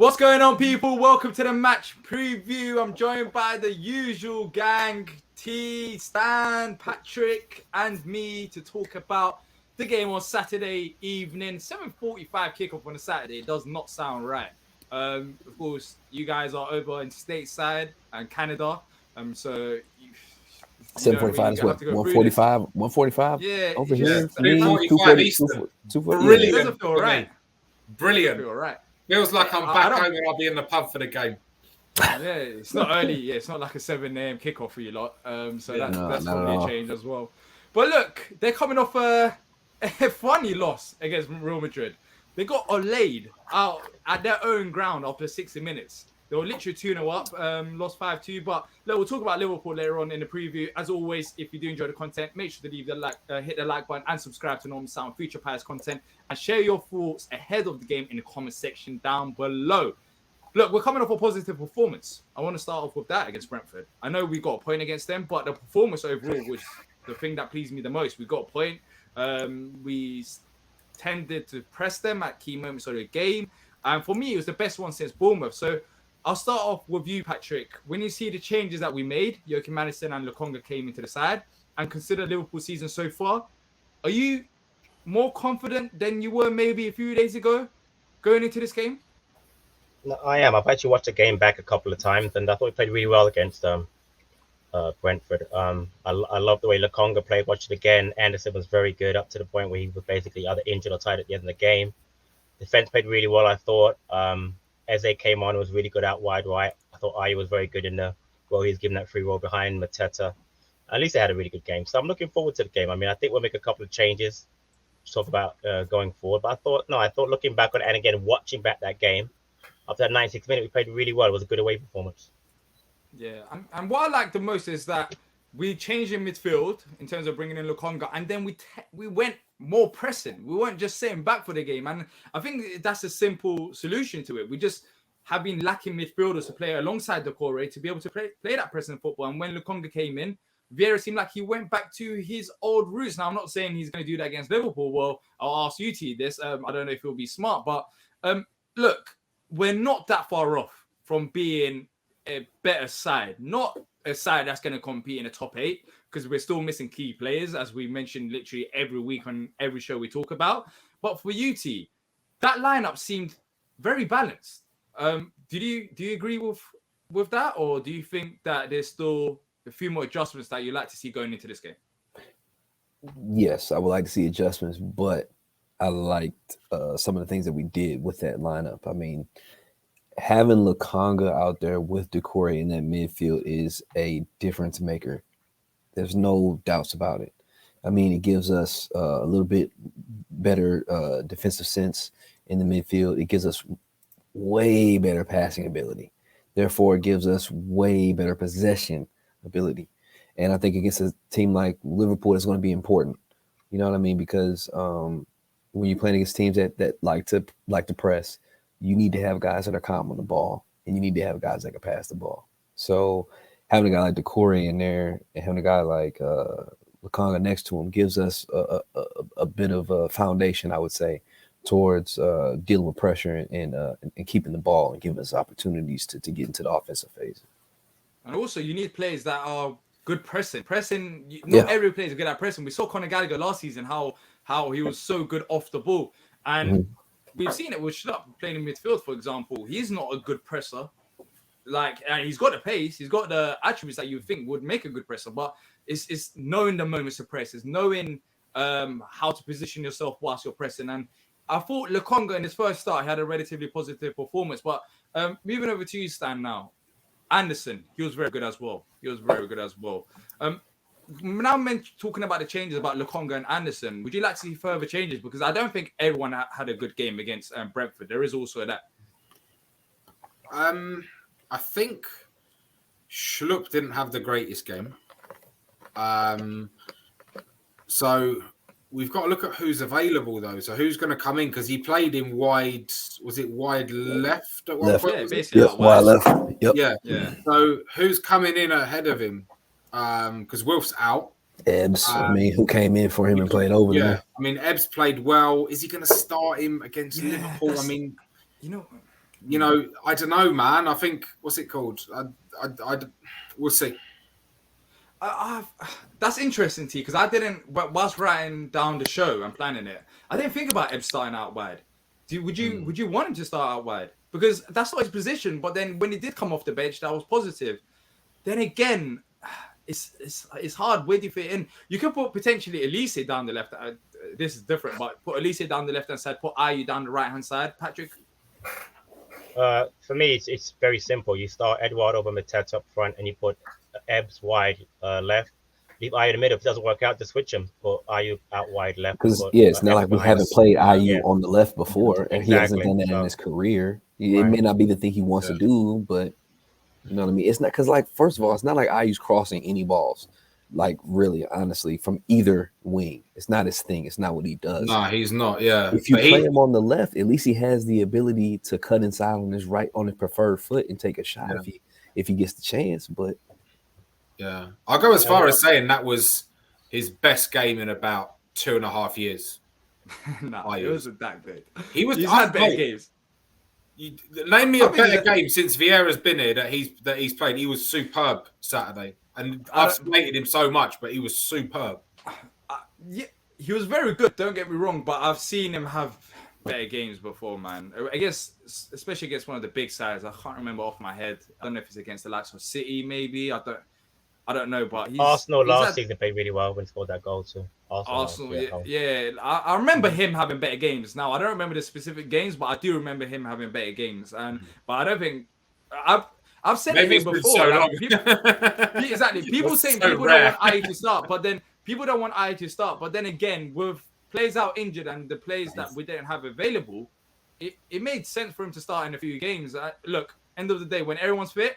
What's going on, people? Welcome to the match preview. I'm joined by the usual gang, T, Stan, Patrick, and me to talk about the game on Saturday evening. 7:45 kickoff on a Saturday. It does not sound right. Of course, you guys are over in stateside and Canada. So you 7:45 is what? 1:45? 1:45? Yeah, Over just, here. for me, 2:45 Eastern. 2:40. Brilliant. It doesn't feel right. Brilliant. Feel right. Feels like I'm back home and I'll be in the pub for the game. Yeah, it's not early. Yeah, it's not like a 7 a.m. kickoff for you lot. So that's probably a change as well. But look, they're coming off a funny loss against Real Madrid. They got olayed out at their own ground after 60 minutes. They were literally 2-0 up, lost 5-2. But look, we'll talk about Liverpool later on in the preview. As always, if you do enjoy the content, make sure to leave the hit the like button and subscribe to Normal Sound Future Players content. And share your thoughts ahead of the game in the comment section down below. Look, we're coming off a positive performance. I want to start off with that against Brentford. I know we got a point against them, but the performance overall was the thing that pleased me the most. We got a point. We tended to press them at key moments of the game. And for me, it was the best one since Bournemouth. So I'll start off with you, Patrick. When you see the changes that we made, Joachim Madison and Lokonga came into the side, and consider Liverpool's season so far, are you more confident than you were maybe a few days ago going into this game? No, I am. I've actually watched the game back a couple of times, and I thought we played really well against Brentford. I love the way Lokonga played. Watched it again. Anderson was very good up to the point where he was basically either injured or tired at the end of the game. Defense played really well, I thought. Eze came on, was really good out wide right. I thought Ayew was very good in the role. He was given that free role behind Mateta. At least they had a really good game. So I'm looking forward to the game. I mean, I think we'll make a couple of changes to talk about going forward. But I thought looking back on it, and again, watching back that game, after that 96 minutes, we played really well. It was a good away performance. Yeah, and what I like the most is that we changed in midfield in terms of bringing in Lokonga, and then we went more pressing. We weren't just sitting back for the game, and I think that's a simple solution to it. We just have been lacking midfielders to play alongside Decore to be able to play that pressing football. And when Lokonga came in, Vieira seemed like he went back to his old roots. Now, I'm not saying he's going to do that against Liverpool. Well, I'll ask you to this. I don't know if he'll be smart, but look, we're not that far off from being a better side. Not a side that's going to compete in the top 8, because we're still missing key players, as we mentioned literally every week on every show we talk about. But for UT, that lineup seemed very balanced. Do you agree with that, or do you think that there's still a few more adjustments that you'd like to see going into this game? Yes, I would like to see adjustments, but I liked some of the things that we did with that lineup. I mean, having Lokonga out there with Decore in that midfield is a difference maker. There's no doubts about it. I mean, it gives us a little bit better defensive sense in the midfield. It gives us way better passing ability. Therefore, it gives us way better possession ability. And I think against a team like Liverpool, it's going to be important. You know what I mean? Because when you're playing against teams that like to press, you need to have guys that are calm on the ball, and you need to have guys that can pass the ball. So having a guy like Decore in there and having a guy like Lokonga next to him gives us a bit of a foundation, I would say, towards dealing with pressure and keeping the ball and giving us opportunities to get into the offensive phase. And also, you need players that are good pressing. Not every player is good at pressing. We saw Conor Gallagher last season, how he was so good off the ball. And we've seen it with Schlupp playing in midfield, for example. He's not a good presser. And he's got the pace, he's got the attributes that you think would make a good presser, but it's knowing the moments to press, it's knowing how to position yourself whilst you're pressing. And I thought Lokonga in his first start had a relatively positive performance, but moving over to you, Stan, now. Anderson, he was very good as well. Now talking about the changes about Lokonga and Anderson, would you like to see further changes? Because I don't think everyone had a good game against Brentford. There is also that. I think Schlupp didn't have the greatest game. So we've got to look at who's available, though. So who's going to come in? Because he played in wide, was it wide left at one point? Yeah, basically. Yep, wide left. Yep. Yeah. So who's coming in ahead of him? Because Wilf's out. Ebbs, who came in for him and played over there. I mean, Ebbs played well. Is he going to start him against Liverpool? I mean, you know, I don't know, man. I think what's it called? We'll see. That's interesting to you because I didn't. Whilst writing down the show and planning it, I didn't think about Eb starting out wide. Would you want him to start out wide? Because that's not his position. But then when he did come off the bench, that was positive. Then again, it's hard. Where do you fit in? You could put potentially Elise down the left. This is different, but put Elise down the left hand side. Put Ayew down the right hand side. Patrick. For me, it's very simple. You start Edouard over Mateta up front, and you put Ebbs wide left. Leave Ayew in the middle. If it doesn't work out, just switch him. Put Ayew out wide left. Because it's not like we haven't played Ayew on the left before, and he hasn't done that in his career. It may not be the thing he wants to do, but you know what I mean. It's not because, like, first of all, it's not like Ayew's crossing any balls. Like, really, honestly, from either wing. It's not his thing. It's not what he does. No, he's not, yeah. If you play him on the left, at least he has the ability to cut inside on his preferred foot and take a shot if he gets the chance. But yeah, I'll go as far as saying that was his best game in about 2.5 years. No, it wasn't that good. He's had better games. Name me a better game since Vieira's been here that he's played. He was superb Saturday. And I've rated him so much, but he was superb. Yeah, he was very good. Don't get me wrong, but I've seen him have better games before, man. I guess, especially against one of the big sides. I can't remember off my head. I don't know if it's against the likes of City, maybe. I don't know, but Arsenal last season played really well when he scored that goal too. Arsenal, yeah. I remember him having better games. Now I don't remember the specific games, but I do remember him having better games. But I don't think I've said it before. So long. Exactly. People saying people don't want Ayew to start, but then people don't want Ayew to start. But then again, with players out injured and the players that we didn't have available, it made sense for him to start in a few games. Look, end of the day, when everyone's fit,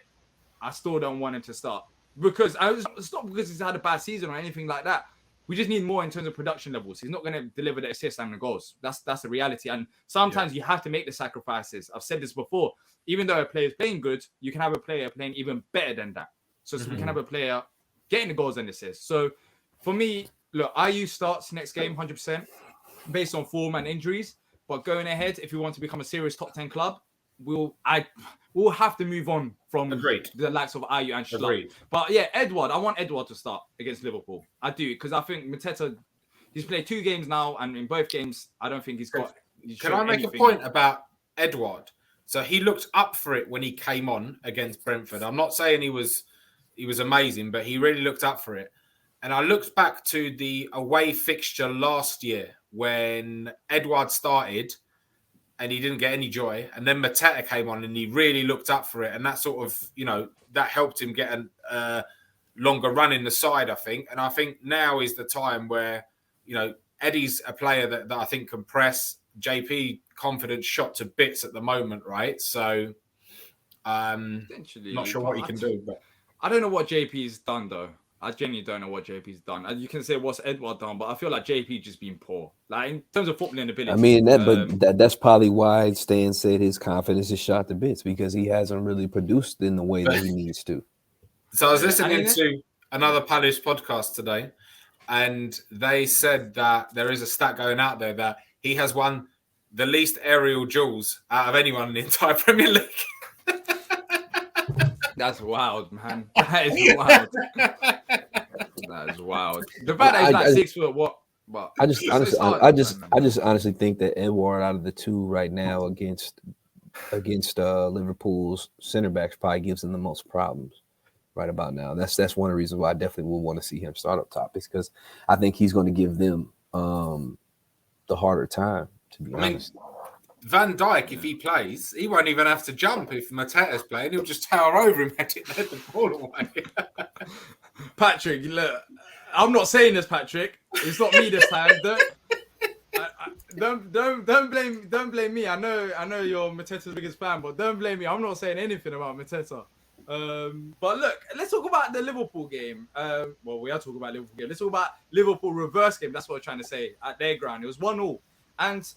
I still don't want him to start because it's not because he's had a bad season or anything like that. We just need more in terms of production levels. He's not going to deliver the assists and the goals. That's the reality. And sometimes you have to make the sacrifices. I've said this before. Even though a player is playing good, you can have a player playing even better than that. So we can have a player getting the goals and assists. So for me, look, Ayew starts next game 100% based on form and injuries. But going ahead, if we want to become a serious top 10 club, we'll have to move on from the likes of Ayew and Schlupp. But yeah, Edouard, I want Edouard to start against Liverpool. I do, because I think Mateta, he's played 2 games now, and in both games, I don't think he's got... Can I make a point about Edouard? So he looked up for it when he came on against Brentford. I'm not saying he was amazing, but he really looked up for it. And I looked back to the away fixture last year when Edouard started and he didn't get any joy. And then Mateta came on and he really looked up for it. And that sort of, that helped him get a longer run in the side, I think. And I think now is the time where, Eddie's a player that I think can press. JP confidence shot to bits at the moment, right? So not sure what he can do. But I don't know what JP's done, though. I genuinely don't know what JP's done. And you can say what's Edouard done, but I feel like JP just been poor. Like in terms of footballing ability. I mean, that's probably why Stan said his confidence is shot to bits, because he hasn't really produced in the way that he needs to. So I was listening to another Palace podcast today, and they said that there is a stat going out there that he has won the least aerial duels out of anyone in the entire Premier League. That's wild, man. That is wild. That is wild. The fact that he's like 6 foot, what? But I just honestly think that Edouard out of the two right now against Liverpool's center backs probably gives them the most problems right about now. That's one of the reasons why I definitely will want to see him start up top, is because I think he's going to give them the harder time, to be honest. Van Dijk, if he plays, he won't even have to jump if Mateta's playing. He'll just tower over him and head the ball away. Patrick, look, I'm not saying this, Patrick. It's not me this time. Don't blame me. I know you're Mateta's biggest fan, but don't blame me. I'm not saying anything about Mateta. But look, let's talk about the Liverpool game. We are talking about Liverpool game. Let's talk about Liverpool reverse game. That's what I'm trying to say. At their ground, it was 1-1, and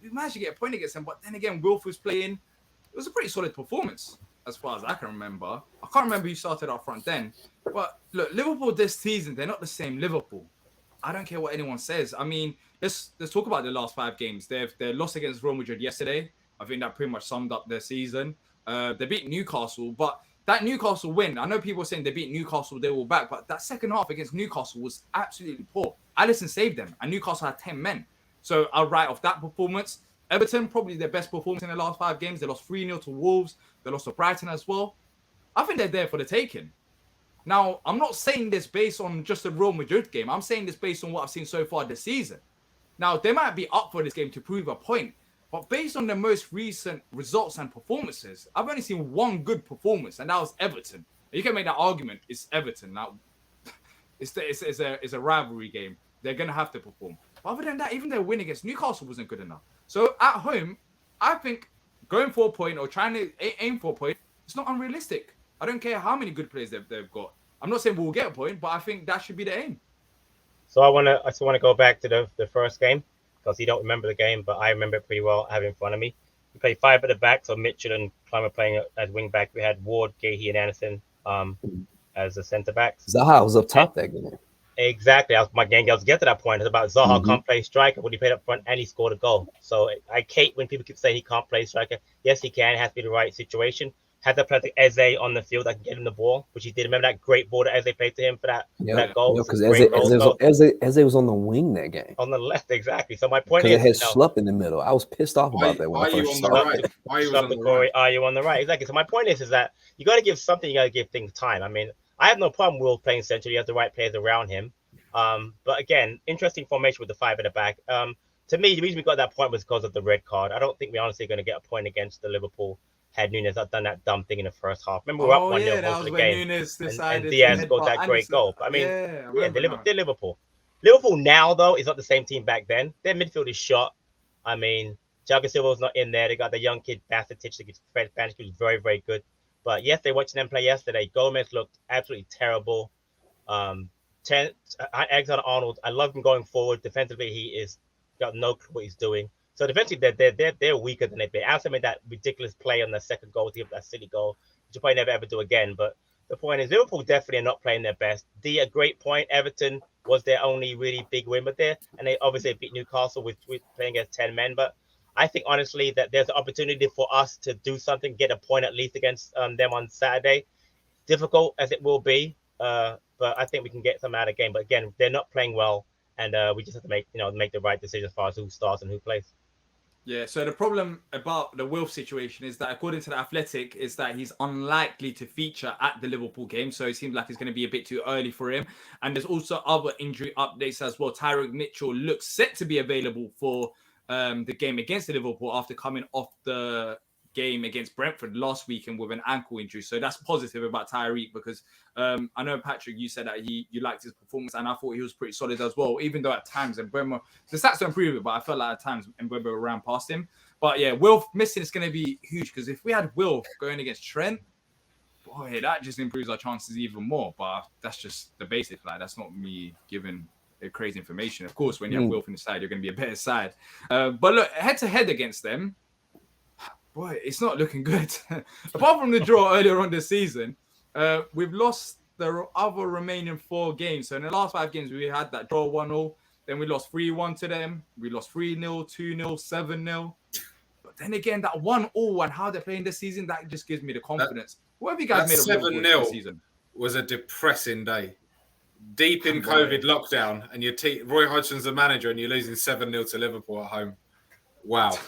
we managed to get a point against them. But then again, Wilf was playing. It was a pretty solid performance as far as I can remember. I can't remember who started up front then. But look, Liverpool this season, they're not the same Liverpool. I don't care what anyone says. I mean, let's talk about the last 5 games. They lost against Real Madrid yesterday. I think that pretty much summed up their season. They beat Newcastle, but that Newcastle win, I know people are saying they beat Newcastle, they were back, but that second half against Newcastle was absolutely poor. Alisson saved them, and Newcastle had 10 men. So I'll write off that performance. Everton, probably their best performance in the last 5 games. They lost 3-0 to Wolves. They lost to Brighton as well. I think they're there for the taking. Now, I'm not saying this based on just the Real Madrid game. I'm saying this based on what I've seen so far this season. Now, they might be up for this game to prove a point, but based on the most recent results and performances, I've only seen one good performance, and that was Everton. You can make that argument. It's Everton. Now, it's a rivalry game. They're going to have to perform. But other than that, even their win against Newcastle wasn't good enough. So at home, I think going for a point or trying to aim for a point, it's not unrealistic. I don't care how many good players they've got. I'm not saying we'll get a point, but I think that should be the aim. So I just want to go back to the first game, because you don't remember the game, but I remember it pretty well. I have it in front of me. We played 5 at the back, so Mitchell and Clymer playing as wing back. We had Ward, Gahey, and Anderson as the centre backs. Zaha was up top that game. Exactly. My game was get to that point. It's about Zaha can't play striker, but he played up front and he scored a goal. So I hate when people keep saying he can't play striker. Yes, he can. It has to be the right situation. Had to play like Eze on the field that can get him the ball, which he did. Remember that great ball that Eze played to him for that goal? Because Eze was on the wing that game. On the left, exactly. So my point is, it had Schlupp in the middle. I was pissed off about that when I first saw it. Are you on the right? Are you on the right? Exactly. So my point is that you got to give something. You got to give things time. I mean, I have no problem with Will playing central. He has the right players around him. But again, interesting formation with the 5 at the back. To me, the reason we got that point was because of the red card. I don't think we're honestly going to get a point against the Liverpool. Had Nunes not done that dumb thing in the first half. Remember, we were up 1-0 most of the game. And Diaz scored that great goal. But I mean, they're Liverpool. Liverpool now, though, is not the same team back then. Their midfield is shot. I mean, Thiago Silva's not in there. They got the young kid, Bacetic, Spanish, who's very, very good. But yes, they watched them play yesterday. Gomez looked absolutely terrible. Alexander-Arnold, I love him going forward. Defensively, he is got no clue what he's doing. So defensively, they're weaker than they've been. Alisson made that ridiculous play on the second goal to give that silly goal, which you'll probably never ever do again. But the point is, Liverpool definitely are not playing their best. A great point. Everton was their only really big win, but they obviously beat Newcastle with playing against 10 men. But I think honestly that there's an opportunity for us to do something, get a point at least against them on Saturday. Difficult as it will be, but I think we can get some out of the game. But again, they're not playing well, and we just have to make the right decision as far as who starts and who plays. Yeah, so the problem about the Wilf situation is that according to the Athletic is that he's unlikely to feature at the Liverpool game. So it seems like it's going to be a bit too early for him. And there's also other injury updates as well. Tyrick Mitchell looks set to be available for the game against the Liverpool after coming off the game against Brentford last weekend with an ankle injury. So that's positive about Tyreek because I know, Patrick, you said that you liked his performance and I thought he was pretty solid as well, even though at times Mbeumo, the stats don't prove it, but I felt like at times Mbeumo ran past him. But yeah, Wilf missing is going to be huge because if we had Wilf going against Trent, boy, that just improves our chances even more. But that's just the basic. Like, that's not me giving crazy information. Of course, when you have Wilf in the side, you're going to be a better side. But look, head-to-head against them, boy, it's not looking good. Apart from the draw earlier on this season, we've lost the other remaining 4 games. So in the last 5 games, we had that draw 1-0. Then we lost 3-1 to them. We lost 3-0, 2-0, 7-0. But then again, that 1-0 and how they're playing this season, that just gives me the confidence. What have you guys made of 7-0 this season? Was a depressing day. Deep in COVID lockdown, and Roy Hodgson's the manager, and you're losing 7-0 to Liverpool at home. Wow.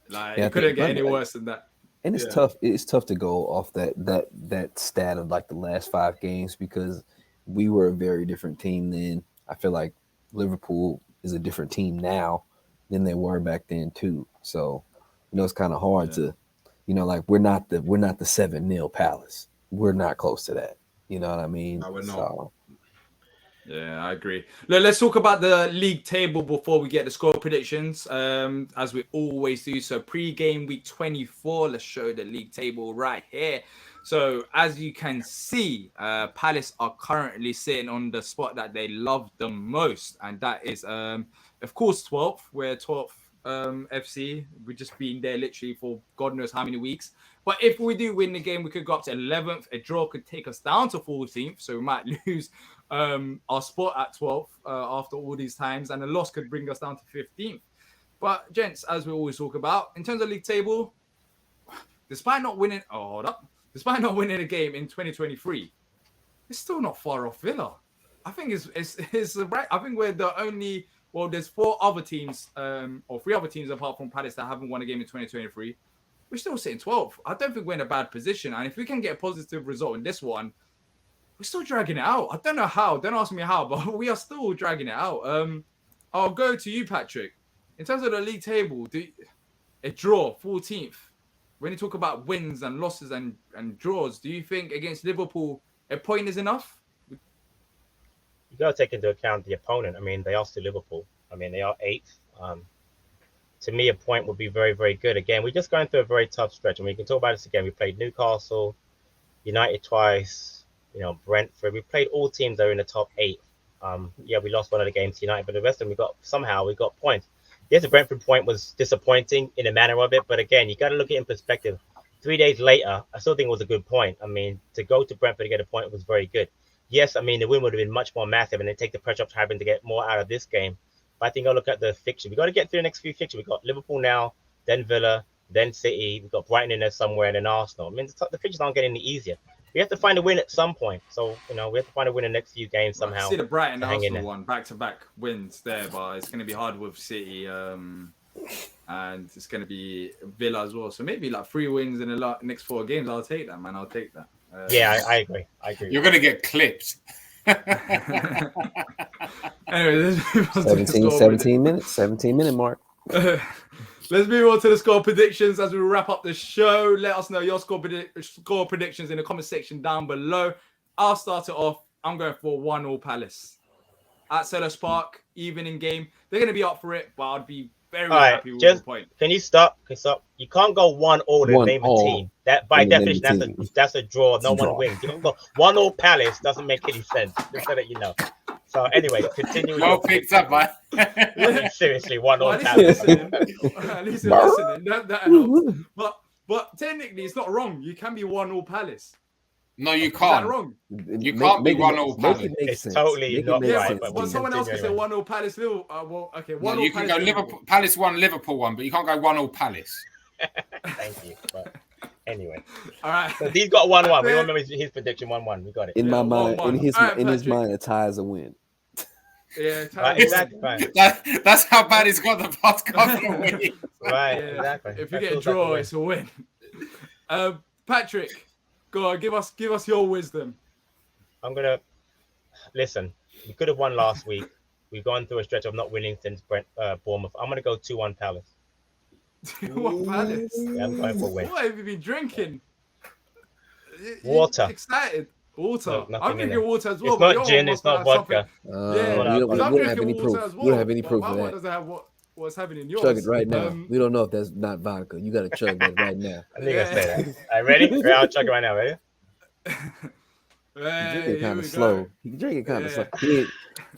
It couldn't get any worse than that. And it's tough. It's tough to go off that stat of like the last 5 games because we were a very different team then. I feel like Liverpool is a different team now than they were back then too. So, it's kind of hard to, like we're not the 7-0 Palace. We're not close to that. You know what I mean? No, we're not. So, yeah, I agree. Look, let's talk about the league table before we get the score predictions, as we always do. So pre-game week 24, let's show the league table right here. So as you can see, Palace are currently sitting on the spot that they love the most. And that is, of course, 12th. We're 12th FC. We've just been there literally for God knows how many weeks. But if we do win the game, we could go up to 11th. A draw could take us down to 14th. So we might lose our spot at 12th after all these times. And a loss could bring us down to 15th. But gents, as we always talk about, in terms of league table, despite not winning, despite not winning a game in 2023, it's still not far off Villa. I think it's right. I think we're the only. Well, there's 4 other teams, or 3 other teams apart from Palace that haven't won a game in 2023. We're still sitting 12th. I don't think we're in a bad position. And if we can get a positive result in this one, we're still dragging it out. I don't know how. Don't ask me how, but we are still dragging it out. I'll go to you, Patrick. In terms of the league table, a draw, 14th. When you talk about wins and losses and draws, do you think against Liverpool a point is enough? You got to take into account the opponent. I mean, they are still Liverpool. I mean, they are 8th. To me, a point would be very, very good. Again, we're just going through a very tough stretch. I mean, we can talk about this again. We played Newcastle, United twice, Brentford. We played all teams that are in the top 8. We lost one of the games to United, but the rest of them, we got points. Yes, the Brentford point was disappointing in the manner of it, but again, you got to look at it in perspective. 3 days later, I still think it was a good point. I mean, to go to Brentford to get a point was very good. Yes, I mean, the win would have been much more massive, and then take the pressure up to having to get more out of this game. But I think I'll look at the fixture. We got to get through the next few fixtures. We've got Liverpool now, then Villa, then City. We've got Brighton in there somewhere, and then Arsenal. I mean, the fixtures aren't getting any easier. We have to find a win at some point. So, we have to find a win in the next few games somehow. I see the Brighton Arsenal one, back-to-back wins there, but it's going to be hard with City, and it's going to be Villa as well. So maybe like 3 wins in the next 4 games. I'll take that, man. I'll take that. I agree. You're going to get clipped. Anyway, 17 minutes, 17-minute mark. Let's move on to the score predictions as we wrap up the show. Let us know your score predictions in the comment section down below. I'll start it off. I'm going for 1-1 Palace at Selhurst Park, evening game. They're going to be up for it, but I'd be very happy with the point. Can you stop? You can't go 1-1 to name a team. That by definition, that's a draw. No one wins. You don't go 1-1 Palace. Doesn't make any sense. Just so that you know. So anyway, continue. Well picked up, man. Seriously, 1-1 Palace. At least you're listening. That helps. But technically, it's not wrong. You can be 1-1 Palace. No, you can't. Is that wrong? You can't be 1-1 Palace. It's totally not right. But someone else can say 1-0 Palace. Okay, 1-0 No, you can go Liverpool. Palace 1, Liverpool 1, but you can't go 1-0 Palace. Thank you. But anyway, all right. So he's got 1-1. We remember his prediction 1-1. We got it. In my mind, in his mind, a tie is a win. Yeah, exactly. That's how bad it's got the past couple of weeks. Right, exactly. If you get a draw, it's a win. Patrick, go on, give us your wisdom. I'm gonna listen. We could have won last week. We've gone through a stretch of not winning since Bournemouth. I'm gonna go 2-1 Palace. 2-1 Palace. Yeah, I'm going for a win. What have you been drinking? Water. You're excited. Water. No, I'm drinking water as well. It's not gin. It's not vodka. We don't have any proof. We don't have any proof of that. Doesn't have what's happening in yours. Chug it right now. We don't know if that's not vodka. You got to chug that right now. I think I say that. All right, ready? I'll chug it right now. Ready? He drink it kind of slow. He drink it kind of slow.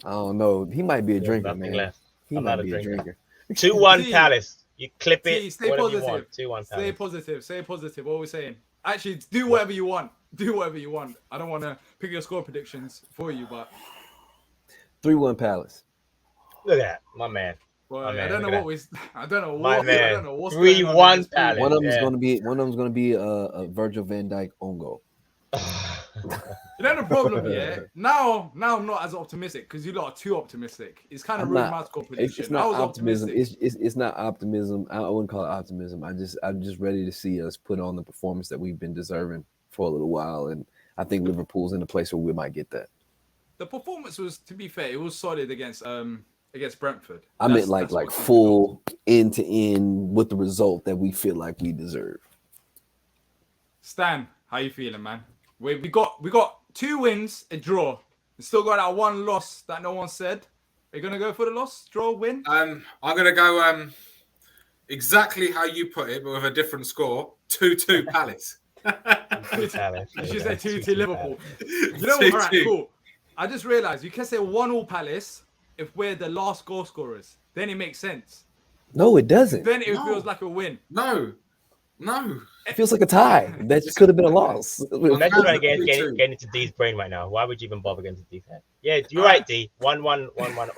I don't know. He might be a drinker, man. Left. He might be a drinker. 2-1 Palace. You clip it. Stay positive. 2-1 Palace. Stay positive. Stay positive. What are we saying? Actually, do whatever you want. Do whatever you want. I don't want to pick your score predictions for you, but 3-1 Palace. Look at that, my man. Well, my man. I don't know what we. I don't know. My what, man. I don't know what's 3-1 Palace. One of them's going to be a Virgil van Dijk own goal. You know the problem, yeah. Now I'm not as optimistic because you lot are too optimistic. It's kind of ruined my score prediction. It's not optimism. It's not optimism. I wouldn't call it optimism. I'm just ready to see us put on the performance that we've been deserving for a little while, and I think Liverpool's in a place where we might get that. The performance was, to be fair, it was solid against Brentford. I meant like full end to end with the result that we feel like we deserve. Stan, how you feeling, man? We got 2 wins, a draw. We still got that 1 loss that no one said. Are you gonna go for the loss, draw, win? I'm gonna go exactly how you put it, but with a different score. 2-2 Palace. You should say 2-2 Liverpool. You know what? All right, cool. I just realized you can say 1-1 Palace if we're the last goal scorers. Then it makes sense. No, it doesn't. Then it feels like a win. No. No. It feels like a tie. That just could have been a loss. Imagine trying to get into D's brain right now. Why would you even bother against D's head? Yeah, you're right, D. 1-1, 1-1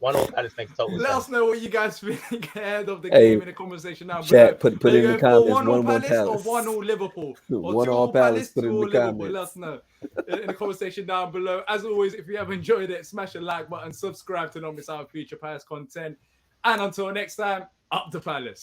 all Palace makes total Let sense. us know what you guys think ahead of the game in the conversation down chat, below. put it in the comments. 1-1 Palace or 1-1 Liverpool, or 1-1 2-1 Palace. Palace, Put it in 2-1 the Liverpool. comments. Let us know in the conversation down below. As always, if you have enjoyed it, smash the like button, subscribe to not miss out on future Palace content, and until next time, up the Palace.